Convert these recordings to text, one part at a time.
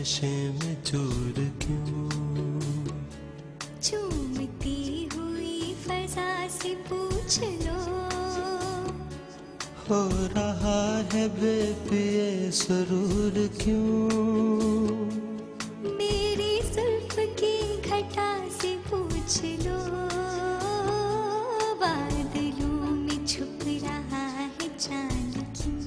नशे में चूर क्यों? चूमती हुई फजा से पूछ लो, हो रहा है बेपिए सुरूर क्यों? मेरी जुल्फ की घटा से पूछ लो, बादलों में छुप रहा है चांद क्यों?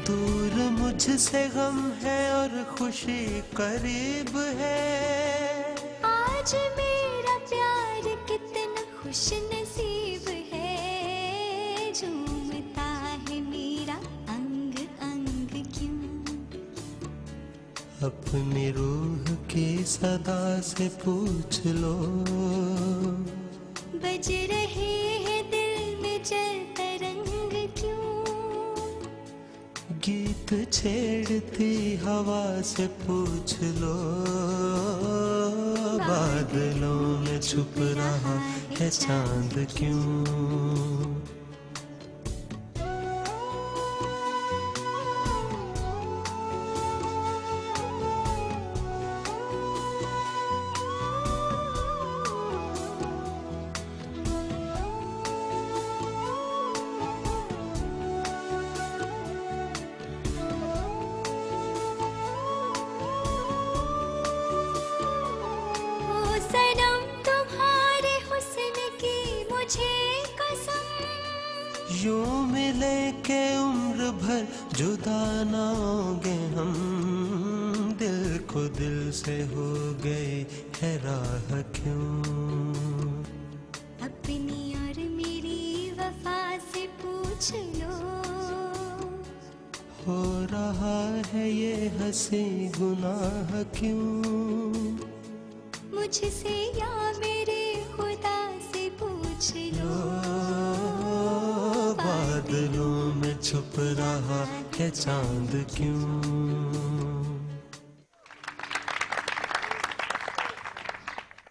दूर मुझसे गम है और खुशी करीब है। आज मेरा प्यार कितना खुश नसीब है, झूमता है मेरा अंग अंग क्यों? अपनी रूह की सदा से पूछ लो, बज रहे हैं दिल में जल तरंग क्यों? गीत छेड़ती हवा से पूछ लो, बादलों में छुप रहा है चांद क्यों? सनम तुम्हारे हुस्न की मुझे कसम, यूं मिले के उम्र भर जुदा ना होंगे हम, दिल को दिल से हो गए है राह क्यों? अपनी और मेरी वफा से पूछ लो, हो रहा है ये हंसी गुनाह क्यों? मुझसे या मेरे खुदा से पूछ लो, बादलों में छुप रहा है चांद क्यों?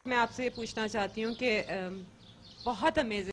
मैं आपसे ये पूछना चाहती हूँ कि बहुत अमेजिंग